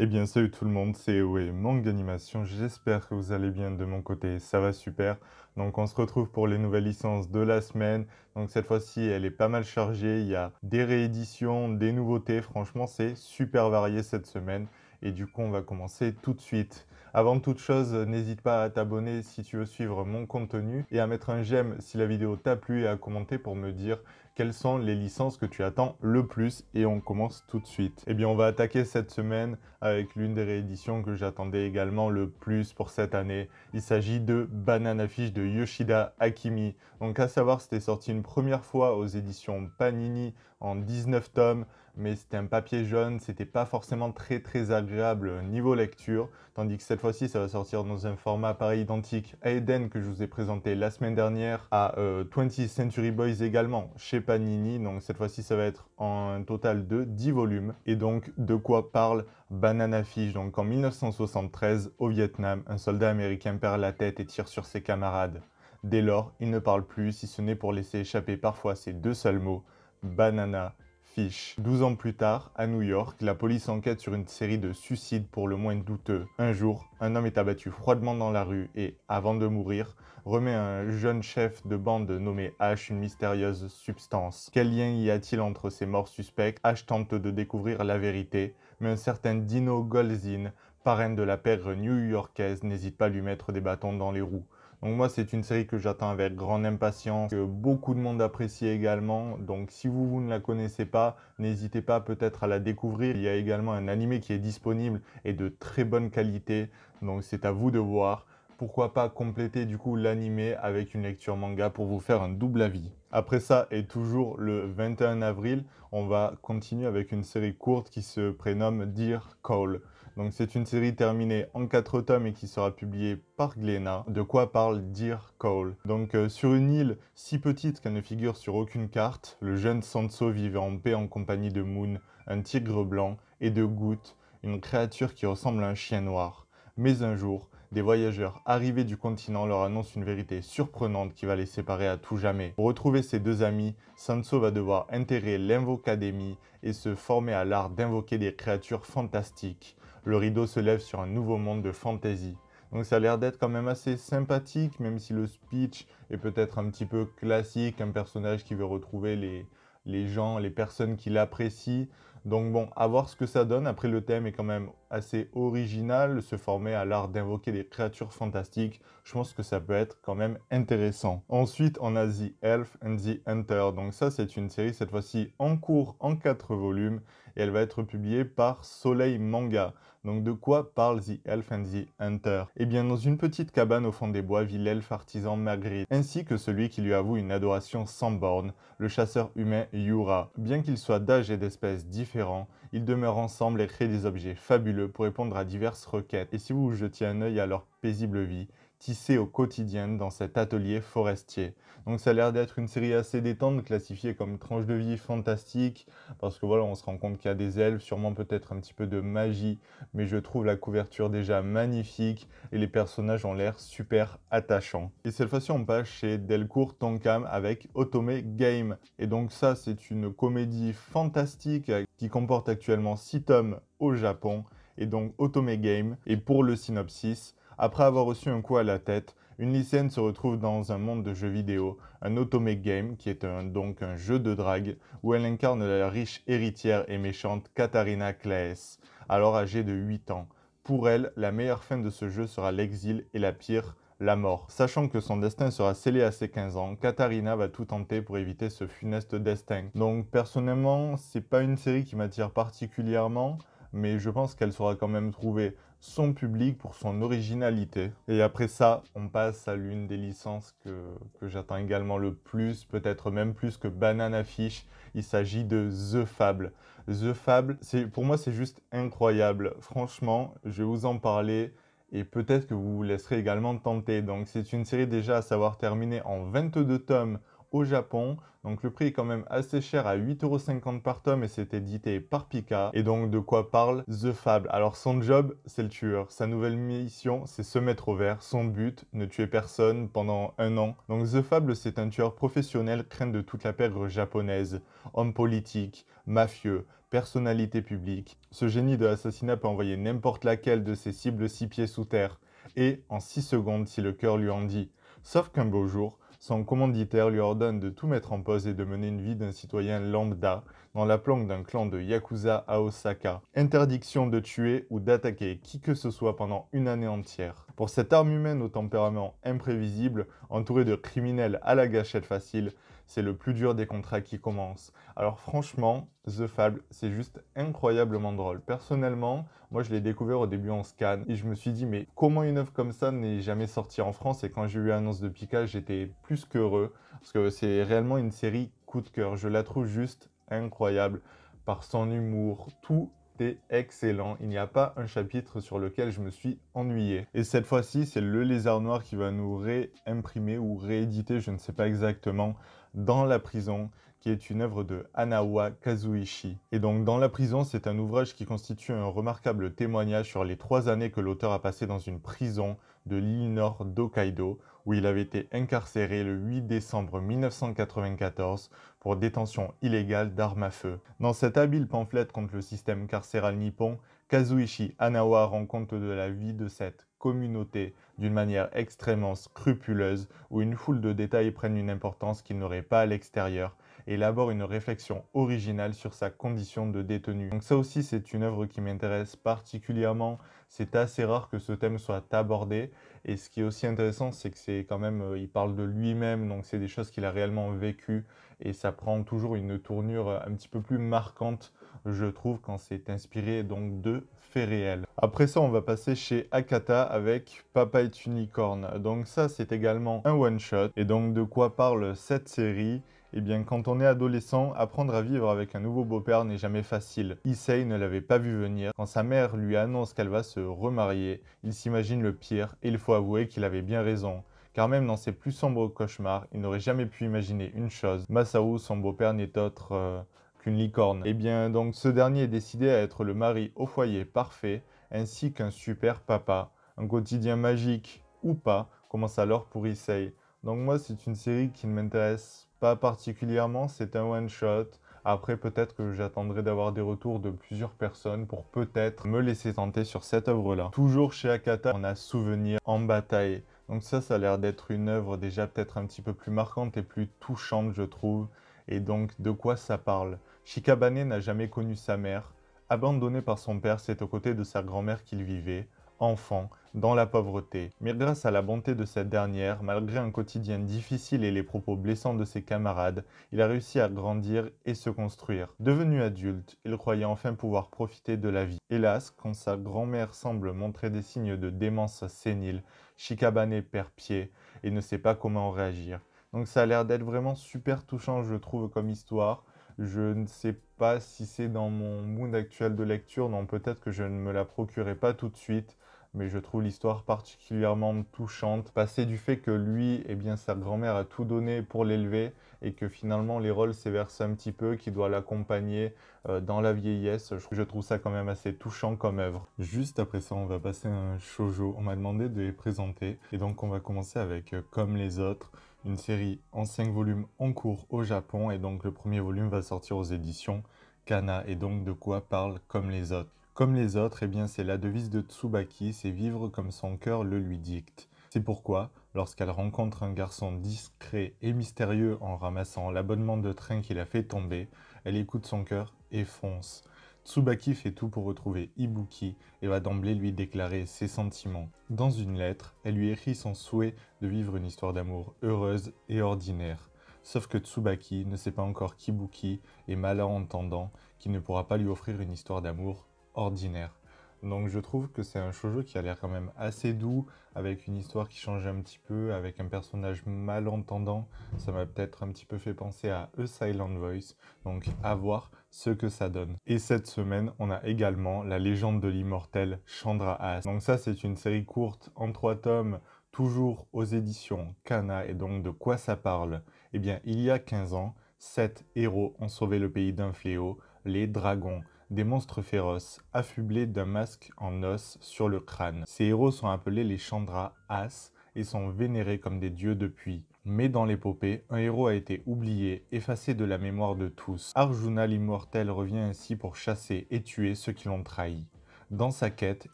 Eh bien, salut tout le monde, c'est Oe, Manque d'animation. J'espère que vous allez bien de mon côté, ça va super. Donc, on se retrouve pour les nouvelles licences de la semaine. Donc, cette fois-ci, elle est pas mal chargée. Il y a des rééditions, des nouveautés. Franchement, c'est super varié cette semaine. Et du coup, on va commencer tout de suite. Avant toute chose, n'hésite pas à t'abonner si tu veux suivre mon contenu et à mettre un j'aime si la vidéo t'a plu et à commenter pour me dire quelles sont les licences que tu attends le plus. Et on commence tout de suite. Eh bien, on va attaquer cette semaine avec l'une des rééditions que j'attendais également le plus pour cette année. Il s'agit de Banana Fish de Yoshida Akimi. Donc à savoir, c'était sorti une première fois aux éditions Panini en 19 tomes, mais c'était un papier jaune, c'était pas forcément très agréable niveau lecture, tandis que cette fois-ci, ça va sortir dans un format pareil identique à Eden que je vous ai présenté la semaine dernière, à 20th Century Boys également chez Panini. Donc cette fois-ci, ça va être en un total de 10 volumes. Et donc, de quoi parle Banana Fish? Donc en 1973, au Vietnam, un soldat américain perd la tête et tire sur ses camarades. Dès lors, il ne parle plus, si ce n'est pour laisser échapper parfois ces deux seuls mots, Banana Fish. 12 ans plus tard, à New York, la police enquête sur une série de suicides pour le moins douteux. Un jour, un homme est abattu froidement dans la rue et, avant de mourir, remet à un jeune chef de bande nommé H une mystérieuse substance. Quel lien y a-t-il entre ces morts suspectes? H tente de découvrir la vérité, mais un certain Dino Golzin, parrain de la pègre new-yorkaise, n'hésite pas à lui mettre des bâtons dans les roues. Donc moi, c'est une série que j'attends avec grande impatience, que beaucoup de monde apprécie également. Donc si vous ne la connaissez pas, n'hésitez pas peut-être à la découvrir. Il y a également un animé qui est disponible et de très bonne qualité. Donc c'est à vous de voir. Pourquoi pas compléter du coup l'animé avec une lecture manga pour vous faire un double avis. Après ça, et toujours le 21 avril, on va continuer avec une série courte qui se prénomme Dear Cole. Donc c'est une série terminée en 4 tomes et qui sera publiée par Glénat. De quoi parle Dear Cole? Donc sur une île si petite qu'elle ne figure sur aucune carte, le jeune Sanso vivait en paix en compagnie de Moon, un tigre blanc, et de Goot, une créature qui ressemble à un chien noir. Mais un jour, des voyageurs arrivés du continent leur annoncent une vérité surprenante qui va les séparer à tout jamais. Pour retrouver ses deux amis, Sanso va devoir intégrer l'Invocadémie et se former à l'art d'invoquer des créatures fantastiques. Le rideau se lève sur un nouveau monde de fantasy. Donc ça a l'air d'être quand même assez sympathique, même si le speech est peut-être un petit peu classique, un personnage qui veut retrouver les gens, les personnes qui l'apprécient. Donc bon, à voir ce que ça donne. Après, le thème est quand même assez original, se former à l'art d'invoquer des créatures fantastiques. Je pense que ça peut être quand même intéressant. Ensuite, on a The Elf and the Hunter. Donc ça, c'est une série cette fois-ci en cours en 4 volumes et elle va être publiée par Soleil Manga. Donc de quoi parle The Elf and the Hunter? Eh bien, dans une petite cabane au fond des bois vit l'elfe artisan Magritte, ainsi que celui qui lui avoue une adoration sans borne, le chasseur humain Yura. Bien qu'ils soient d'âge et d'espèces différents, ils demeurent ensemble et créent des objets fabuleux pour répondre à diverses requêtes. Et si vous jetiez un œil à leur paisible vie, tissée au quotidien dans cet atelier forestier. Donc ça a l'air d'être une série assez détente, classifiée comme tranche de vie fantastique, parce que voilà, on se rend compte qu'il y a des elfes, sûrement peut-être un petit peu de magie, mais je trouve la couverture déjà magnifique et les personnages ont l'air super attachants. Et cette fois-ci, on passe chez Delcourt Tonkam avec Otome Game. Et donc ça, c'est une comédie fantastique qui comporte actuellement 6 tomes au Japon, et donc Otome Game. Et pour le synopsis, après avoir reçu un coup à la tête, une lycéenne se retrouve dans un monde de jeux vidéo, un Otome Game, qui est donc un jeu de drague, où elle incarne la riche héritière et méchante Katharina Claes, alors âgée de 8 ans. Pour elle, la meilleure fin de ce jeu sera l'exil et la pire, la mort. Sachant que son destin sera scellé à ses 15 ans, Katharina va tout tenter pour éviter ce funeste destin. Donc personnellement, c'est pas une série qui m'attire particulièrement, mais je pense qu'elle saura quand même trouver son public pour son originalité. Et après ça, on passe à l'une des licences que j'attends également le plus, peut-être même plus que Banana Fish. Il s'agit de The Fable. The Fable, pour moi, c'est juste incroyable. Franchement, je vais vous en parler et peut-être que vous vous laisserez également tenter. Donc, c'est une série déjà à savoir terminée en 22 tomes au Japon. Donc le prix est quand même assez cher à 8,50 € par tome et c'est édité par Pika. Et donc de quoi parle The Fable? Alors son job, c'est le tueur. Sa nouvelle mission, c'est se mettre au vert. Son but, ne tuer personne pendant 1 an. Donc The Fable, c'est un tueur professionnel craint de toute la pègre japonaise. Homme politique, mafieux, personnalité publique. Ce génie de l'assassinat peut envoyer n'importe laquelle de ses cibles 6 pieds sous terre, et en 6 secondes si le cœur lui en dit. Sauf qu'un beau jour, son commanditaire lui ordonne de tout mettre en pause et de mener une vie d'un citoyen lambda dans la planque d'un clan de Yakuza à Osaka. Interdiction de tuer ou d'attaquer qui que ce soit pendant une année entière. Pour cette arme humaine au tempérament imprévisible, entourée de criminels à la gâchette facile, c'est le plus dur des contrats qui commence. Alors franchement, The Fable, c'est juste incroyablement drôle. Personnellement, moi je l'ai découvert au début en scan et je me suis dit mais comment une œuvre comme ça n'est jamais sortie en France, et quand j'ai eu l'annonce de Pika, j'étais plus qu'heureux parce que c'est réellement une série coup de cœur. Je la trouve juste incroyable par son humour, tout est excellent. Il n'y a pas un chapitre sur lequel je me suis ennuyé. Et cette fois-ci, c'est le Lézard Noir qui va nous réimprimer ou rééditer, je ne sais pas exactement, Dans la prison, qui est une œuvre de Hanawa Kazuichi. Et donc Dans la prison, c'est un ouvrage qui constitue un remarquable témoignage sur les 3 années que l'auteur a passées dans une prison de l'île nord d'Hokkaido, où il avait été incarcéré le 8 décembre 1994 pour détention illégale d'armes à feu. Dans cet habile pamphlet contre le système carcéral nippon, Kazuichi Hanawa rend compte de la vie de cette communauté d'une manière extrêmement scrupuleuse, où une foule de détails prennent une importance qu'ils n'auraient pas à l'extérieur, et élabore une réflexion originale sur sa condition de détenu. Donc ça aussi, c'est une œuvre qui m'intéresse particulièrement. C'est assez rare que ce thème soit abordé, et ce qui est aussi intéressant, c'est que c'est quand même, il parle de lui-même, donc c'est des choses qu'il a réellement vécues, et ça prend toujours une tournure un petit peu plus marquante, je trouve, quand c'est inspiré donc de faits réels. Après ça, on va passer chez Akata avec Papa est unicorne. Donc ça, c'est également un one-shot. Et donc de quoi parle cette série? Eh bien, quand on est adolescent, apprendre à vivre avec un nouveau beau-père n'est jamais facile. Issei ne l'avait pas vu venir. Quand sa mère lui annonce qu'elle va se remarier, il s'imagine le pire, et il faut avouer qu'il avait bien raison. Car même dans ses plus sombres cauchemars, il n'aurait jamais pu imaginer une chose. Masao, son beau-père, n'est autre qu'une licorne. Et bien donc ce dernier est décidé à être le mari au foyer parfait, ainsi qu'un super papa. Un quotidien magique ou pas commence alors pour Issei. Donc moi, c'est une série qui ne m'intéresse pas particulièrement, c'est un one-shot. Après, peut-être que j'attendrai d'avoir des retours de plusieurs personnes pour peut-être me laisser tenter sur cette œuvre-là. Toujours chez Akata, on a Souvenir en bataille. Donc ça a l'air d'être une œuvre déjà peut-être un petit peu plus marquante et plus touchante, je trouve. Et donc, de quoi ça parle? Shikabane n'a jamais connu sa mère. Abandonné par son père, c'est aux côtés de sa grand-mère qu'il vivait, enfant, dans la pauvreté. Mais grâce à la bonté de cette dernière, malgré un quotidien difficile et les propos blessants de ses camarades, il a réussi à grandir et se construire. Devenu adulte, il croyait enfin pouvoir profiter de la vie. Hélas, quand sa grand-mère semble montrer des signes de démence sénile, Shikabane perd pied et ne sait pas comment réagir. Donc ça a l'air d'être vraiment super touchant, je trouve, comme histoire. Je ne sais pas si c'est dans mon mood actuel de lecture, donc peut-être que je ne me la procurerai pas tout de suite, mais je trouve l'histoire particulièrement touchante. Passer du fait que lui, eh bien, sa grand-mère a tout donné pour l'élever, et que finalement les rôles s'inversent un petit peu, qu'il doit l'accompagner dans la vieillesse. Je trouve ça quand même assez touchant comme œuvre. Juste après ça, on va passer à un shoujo. On m'a demandé de les présenter, et donc on va commencer avec Comme les autres, une série en 5 volumes en cours au Japon, et donc le premier volume va sortir aux éditions Kana. Et donc de quoi parle Comme les autres? Comme les autres, eh bien c'est la devise de Tsubaki, c'est vivre comme son cœur le lui dicte. C'est pourquoi, lorsqu'elle rencontre un garçon discret et mystérieux en ramassant l'abonnement de train qu'il a fait tomber, elle écoute son cœur et fonce. Tsubaki fait tout pour retrouver Ibuki et va d'emblée lui déclarer ses sentiments. Dans une lettre, elle lui écrit son souhait de vivre une histoire d'amour heureuse et ordinaire. Sauf que Tsubaki ne sait pas encore qu'Ibuki est malentendant, qui ne pourra pas lui offrir une histoire d'amour ordinaire. Donc je trouve que c'est un shoujo qui a l'air quand même assez doux, avec une histoire qui change un petit peu, avec un personnage malentendant. Ça m'a peut-être un petit peu fait penser à A Silent Voice, donc à voir ce que ça donne. Et cette semaine, on a également La légende de l'immortel Chandra As. Donc ça, c'est une série courte en 3 tomes, toujours aux éditions Kana. Et donc de quoi ça parle? Eh bien, il y a 15 ans, 7 héros ont sauvé le pays d'un fléau, les dragons. Des monstres féroces, affublés d'un masque en os sur le crâne. Ces héros sont appelés les Chandra As et sont vénérés comme des dieux depuis Mais dans l'épopée, un héros a été oublié, effacé de la mémoire de tous. Arjuna l'immortel revient ainsi pour chasser et tuer ceux qui l'ont trahi. Dans sa quête,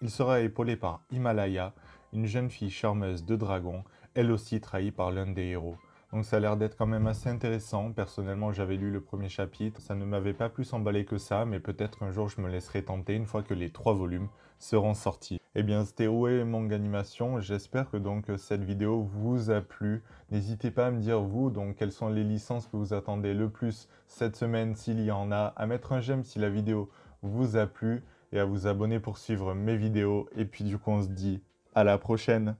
il sera épaulé par Himalaya, une jeune fille charmeuse de dragon, elle aussi trahie par l'un des héros. Donc ça a l'air d'être quand même assez intéressant. Personnellement, j'avais lu le premier chapitre, ça ne m'avait pas plus emballé que ça, mais peut-être qu'un jour je me laisserai tenter une fois que les 3 volumes seront sortis. Eh bien, c'était Oe Manga Animation. J'espère que donc cette vidéo vous a plu. N'hésitez pas à me dire vous, donc quelles sont les licences que vous attendez le plus cette semaine s'il y en a, à mettre un j'aime si la vidéo vous a plu et à vous abonner pour suivre mes vidéos. Et puis du coup, on se dit à la prochaine.